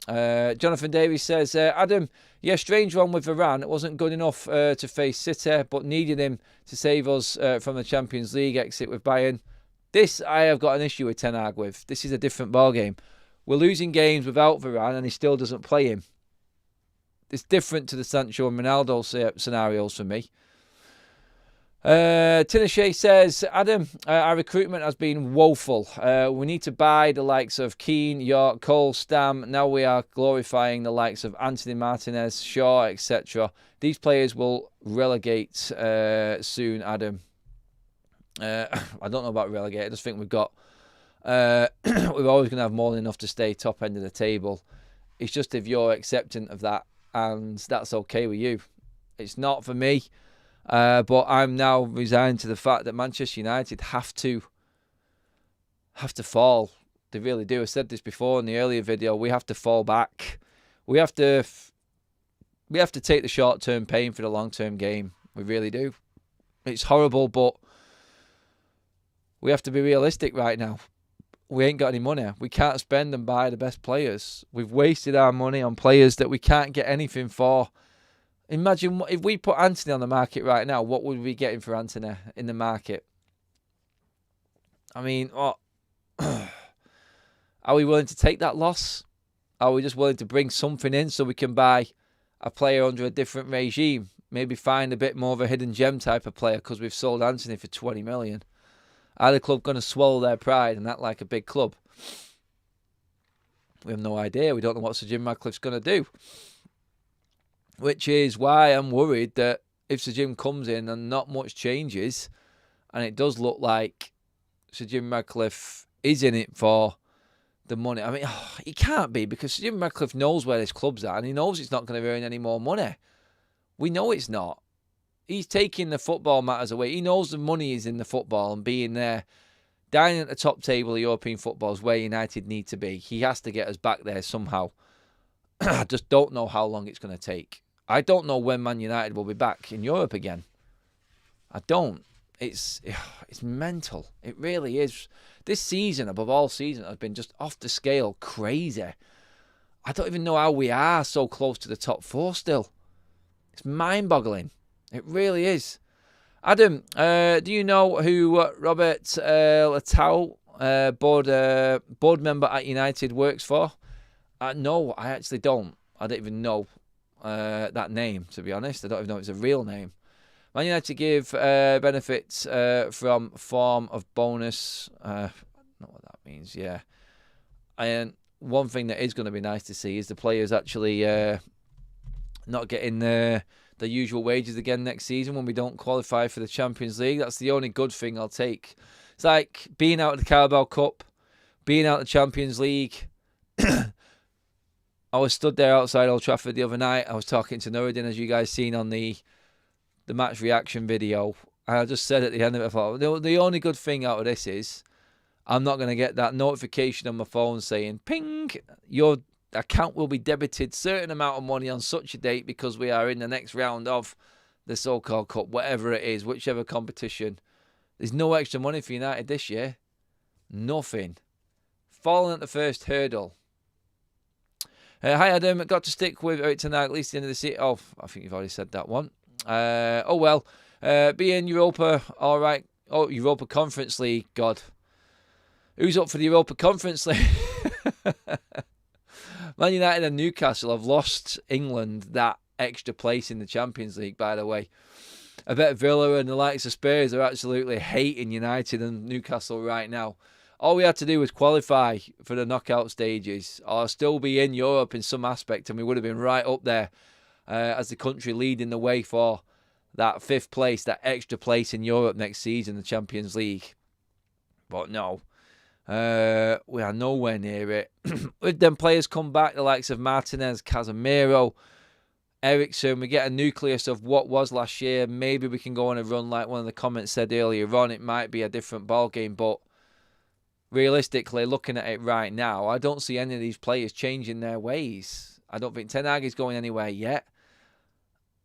Jonathan Davies says, Adam, yeah, strange one with Varane. It wasn't good enough to face City, but needed him to save us from the Champions League exit with Bayern. This I have got an issue with Ten Hag with. This is a different ballgame. We're losing games without Varane and he still doesn't play him. It's different to the Sancho and Ronaldo scenarios for me. Tinashe says, Adam, our recruitment has been woeful. We need to buy the likes of Keane, York, Cole, Stam. Now we are glorifying the likes of Anthony Martinez, Shaw, etc. These players will relegate soon, Adam. I don't know about relegate. I just think we've got... we're always going to have more than enough to stay top end of the table. It's just if you're accepting of that and that's okay with you. It's not for me. But I'm now resigned to the fact that Manchester United have to fall. They really do. I said this before in the earlier video. We have to fall back. We have to take the short-term pain for the long-term game. We really do. It's horrible, but we have to be realistic right now. We ain't got any money. We can't spend and buy the best players. We've wasted our money on players that we can't get anything for. Imagine if we put Anthony on the market right now, what would we be getting for Anthony in the market? I mean, what? Are we willing to take that loss? Are we just willing to bring something in so we can buy a player under a different regime? Maybe find a bit more of a hidden gem type of player because we've sold Anthony for 20 million. Are the club going to swallow their pride and act like a big club? We have no idea. We don't know what Sir Jim Radcliffe's going to do. Which is why I'm worried that if Sir Jim comes in and not much changes, and it does look like Sir Jim Radcliffe is in it for the money. I mean, he can't be because Sir Jim Radcliffe knows where his club's at and he knows it's not going to earn any more money. We know it's not. He's taking the football matters away. He knows the money is in the football and being there, dining at the top table of European football is where United need to be. He has to get us back there somehow. I just don't know how long it's going to take. I don't know when Man United will be back in Europe again. I don't. It's mental. It really is. This season, above all seasons, has been just off the scale crazy. I don't even know how we are so close to the top four still. It's mind-boggling. It really is. Adam, do you know who Robert Latau, board member at United, works for? No, I actually don't. I don't even know that name, to be honest. I don't even know if it's a real name. Man United give benefits from form of bonus. I don't know what that means, yeah. And one thing that is going to be nice to see is the players actually not getting the usual wages again next season when we don't qualify for the Champions League. That's the only good thing I'll take. It's like being out of the Carabao Cup, being out of the Champions League, I was stood there outside Old Trafford the other night. I was talking to Nuruddin, as you guys seen on the match reaction video. And I just said at the end of it, I thought, the only good thing out of this is I'm not going to get that notification on my phone saying, ping, your account will be debited certain amount of money on such a date because we are in the next round of the so-called cup, whatever it is, whichever competition. There's no extra money for United this year. Nothing. Falling at the first hurdle. Hi Adam, got to stick with Eric Ten Hag at least the end of the season. Oh, I think you've already said that one. Oh well. Be in Europa, all right. Oh, Europa Conference League. God, who's up for the Europa Conference League? Man United and Newcastle have lost England that extra place in the Champions League, by the way. I bet Villa and the likes of Spurs are absolutely hating United and Newcastle right now. All we had to do was qualify for the knockout stages or still be in Europe in some aspect, and we would have been right up there as the country leading the way for that fifth place, that extra place in Europe next season, the Champions League. But no, we are nowhere near it. With them players come back, the likes of Martinez, Casemiro, Eriksen, we get a nucleus of what was last year. Maybe we can go on a run like one of the comments said earlier on. It might be a different ballgame, but realistically, looking at it right now, I don't see any of these players changing their ways. I don't think Ten Hag is going anywhere yet.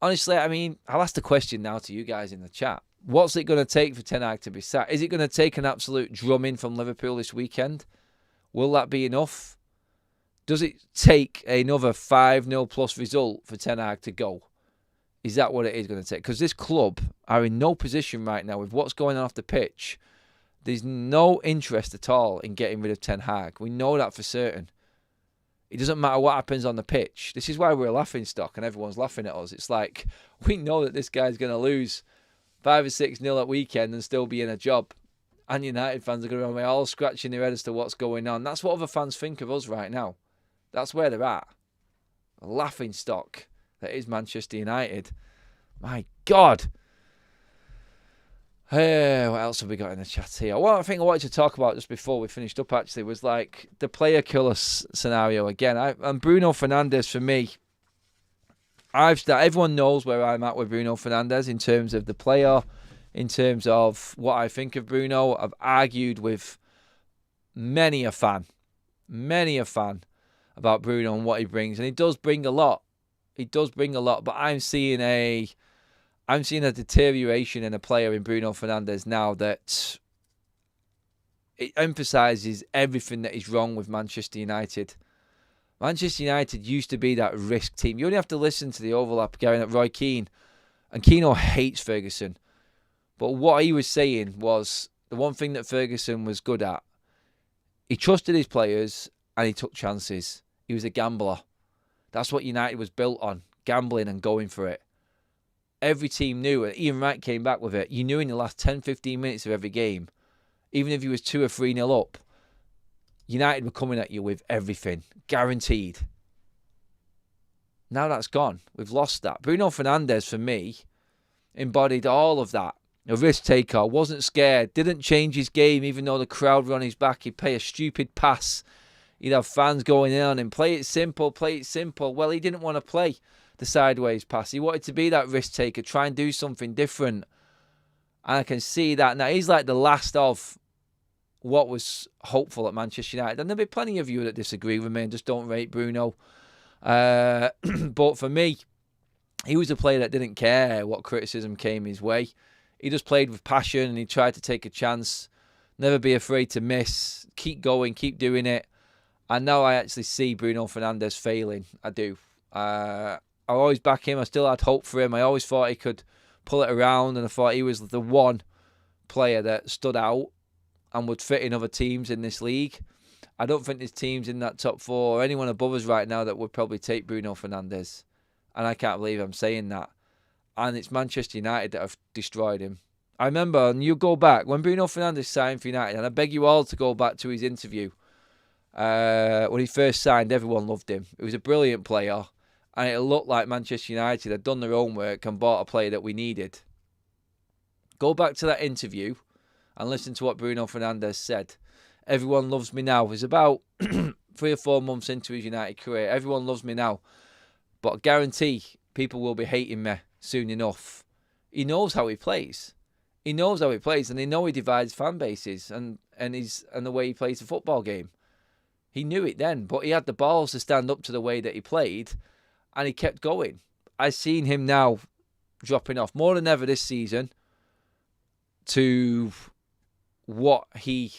Honestly, I mean, I'll ask the question now to you guys in the chat. What's it going to take for Ten Hag to be sacked? Is it going to take an absolute drumming from Liverpool this weekend? Will that be enough? Does it take another 5-0 plus result for Ten Hag to go? Is that what it is going to take? Because this club are in no position right now with what's going on off the pitch. There's no interest at all in getting rid of Ten Hag. We know that for certain. It doesn't matter what happens on the pitch. This is why we're a laughing stock and everyone's laughing at us. It's like, we know that this guy's going to lose 5 or 6-0 at weekend and still be in a job. And United fans are going to be all scratching their head as to what's going on. That's what other fans think of us right now. That's where they're at. A laughing stock that is Manchester United. My God. What else have we got in the chat here? One thing I wanted to talk about just before we finished up actually was like the player killer scenario again. And Bruno Fernandez for me, everyone knows where I'm at with Bruno Fernandez in terms of the player, in terms of what I think of Bruno. I've argued with many a fan about Bruno and what he brings, and he does bring a lot. But I'm seeing a deterioration in a player in Bruno Fernandez now that it emphasises everything that is wrong with Manchester United. Manchester United used to be that risk team. You only have to listen to the overlap going at Roy Keane. And Keane hates Ferguson. But what he was saying was the one thing that Ferguson was good at. He trusted his players and he took chances. He was a gambler. That's what United was built on. Gambling and going for it. Every team knew, and Ian Wright came back with it, you knew in the last 10-15 minutes of every game, even if you was 2 or 3-0 up, United were coming at you with everything. Guaranteed. Now that's gone. We've lost that. Bruno Fernandez, for me, embodied all of that. A risk taker, wasn't scared, didn't change his game even though the crowd were on his back. He'd play a stupid pass. He'd have fans going in on him. Play it simple. Well, he didn't want to play the sideways pass. He wanted to be that risk taker, try and do something different. And I can see that. Now, he's like the last of what was hopeful at Manchester United. And there'll be plenty of you that disagree with me and just don't rate Bruno. But for me, he was a player that didn't care what criticism came his way. He just played with passion and he tried to take a chance. Never be afraid to miss. Keep going, keep doing it. And now I actually see Bruno Fernandez failing. I do. I always back him. I still had hope for him. I always thought he could pull it around, and I thought he was the one player that stood out and would fit in other teams in this league. I don't think there's teams in that top 4 or anyone above us right now that would probably take Bruno Fernandez. And I can't believe I'm saying that. And it's Manchester United that have destroyed him. I remember, and you go back, when Bruno Fernandez signed for United, and I beg you all to go back to his interview. When he first signed, everyone loved him. He was a brilliant player. And it looked like Manchester United had done their own work and bought a player that we needed. Go back to that interview and listen to what Bruno Fernandez said. Everyone loves me now. It's about 3 or 4 months into his United career. Everyone loves me now. But I guarantee people will be hating me soon enough. He knows how he plays. He knows how he plays, and they know he divides fan bases and the way he plays the football game. He knew it then, but he had the balls to stand up to the way that he played, and he kept going. I've seen him now dropping off more than ever this season to what the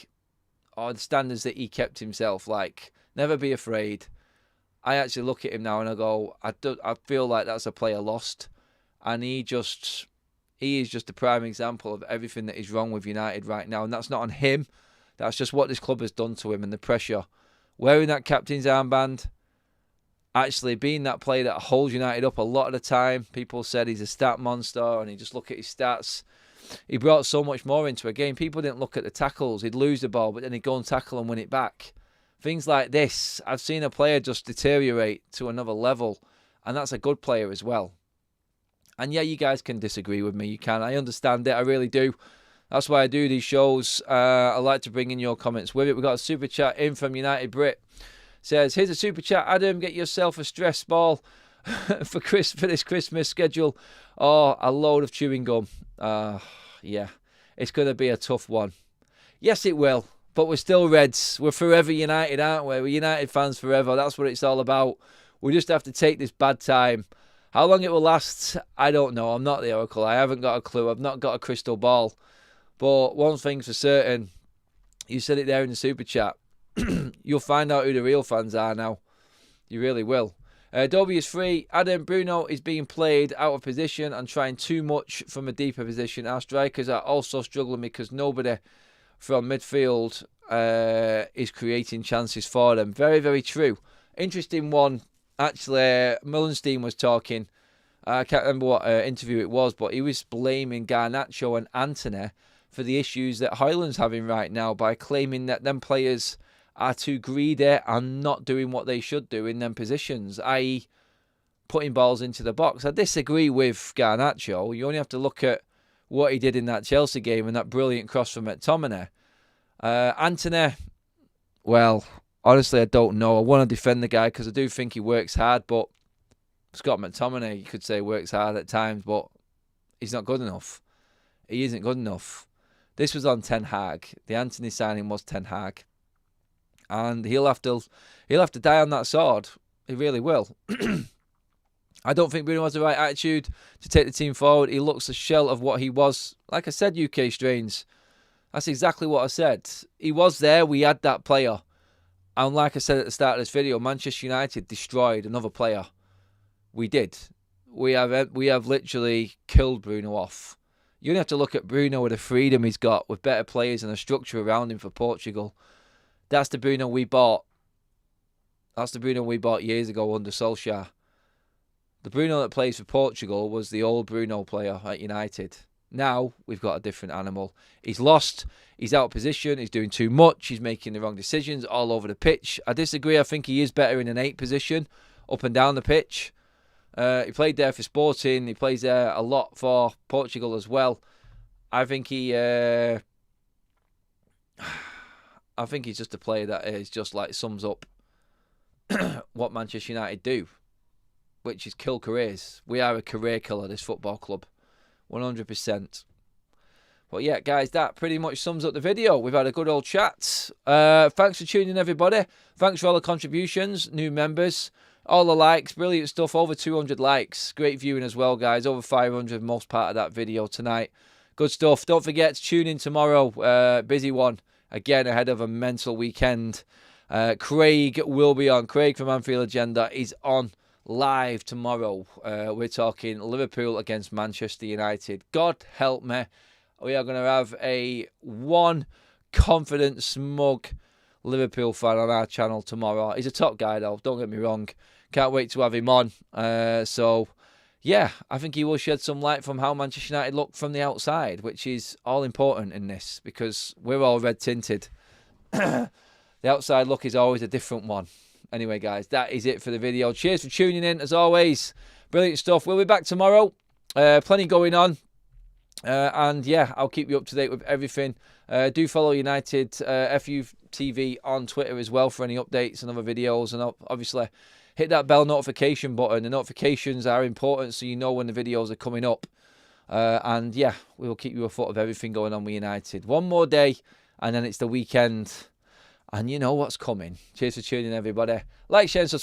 standards that he kept himself. Like, never be afraid. I actually look at him now and I go, I feel like that's a player lost, and he is just a prime example of everything that is wrong with United right now, and that's not on him. That's just what this club has done to him and the pressure. Wearing that captain's armband, actually being that player that holds United up a lot of the time. People said he's a stat monster, and you just look at his stats. He brought so much more into a game. People didn't look at the tackles. He'd lose the ball, but then he'd go and tackle and win it back. Things like this. I've seen a player just deteriorate to another level, and that's a good player as well. And yeah, you guys can disagree with me. You can. I understand it. I really do. That's why I do these shows. I like to bring in your comments with it. We've got a super chat in from United Brit. Says, here's a super chat. Adam, get yourself a stress ball for this Christmas schedule, or a load of chewing gum. Yeah, it's going to be a tough one. Yes, it will. But we're still Reds. We're forever United, aren't we? We're United fans forever. That's what it's all about. We just have to take this bad time. How long it will last, I don't know. I'm not the oracle. I haven't got a clue. I've not got a crystal ball. But one thing's for certain, you said it there in the super chat, you'll find out who the real fans are now. You really will. Adobe is free. Adam, Bruno is being played out of position and trying too much from a deeper position. Our strikers are also struggling because nobody from midfield is creating chances for them. Very, very true. Interesting one. Actually, Mullenstein was talking. I can't remember what interview it was, but he was blaming Garnacho and Antony for the issues that Højlund's having right now by claiming that them players are too greedy and not doing what they should do in them positions, i.e. putting balls into the box. I disagree with Garnacho. You only have to look at what he did in that Chelsea game and that brilliant cross from McTominay. Antony, well, honestly, I don't know. I want to defend the guy because I do think he works hard, but Scott McTominay, you could say, works hard at times, but he's not good enough. He isn't good enough. This was on Ten Hag. The Antony signing was Ten Hag. And he'll have to die on that sword. He really will. I don't think Bruno has the right attitude to take the team forward. He looks a shell of what he was. Like I said, UK Strains. That's exactly what I said. He was there. We had that player. And like I said at the start of this video, Manchester United destroyed another player. We did. We have literally killed Bruno off. You only have to look at Bruno with the freedom he's got, with better players and a structure around him for Portugal. That's the Bruno we bought. That's the Bruno we bought years ago under Solskjaer. The Bruno that plays for Portugal was the old Bruno player at United. Now we've got a different animal. He's lost. He's out of position. He's doing too much. He's making the wrong decisions all over the pitch. I disagree. I think he is better in an 8 position, up and down the pitch. He played there for Sporting. He plays there a lot for Portugal as well. I think he's just a player that is just like sums up what Manchester United do, which is kill careers. We are a career killer, this football club. 100%. But yeah, guys, that pretty much sums up the video. We've had a good old chat. Thanks for tuning in, everybody. Thanks for all the contributions, new members, all the likes, brilliant stuff. Over 200 likes. Great viewing as well, guys. Over 500, most part of that video tonight. Good stuff. Don't forget to tune in tomorrow. Busy one. Again, ahead of a mental weekend. Craig will be on. Craig from Anfield Agenda is on live tomorrow. We're talking Liverpool against Manchester United. God help me. We are going to have one confident, smug Liverpool fan on our channel tomorrow. He's a top guy, though. Don't get me wrong. Can't wait to have him on. So, yeah, I think he will shed some light from how Manchester United look from the outside, which is all important in this because we're all red-tinted. The outside look is always a different one. Anyway, guys, that is it for the video. Cheers for tuning in, as always. Brilliant stuff. We'll be back tomorrow. Plenty going on. And yeah, I'll keep you up to date with everything. Do follow United FUTV on Twitter as well for any updates and other videos. And obviously, hit that bell notification button. The notifications are important so you know when the videos are coming up. And yeah, we will keep you afoot of everything going on with United. One more day, and then it's the weekend. And you know what's coming. Cheers for tuning in, everybody. Like, share, and subscribe.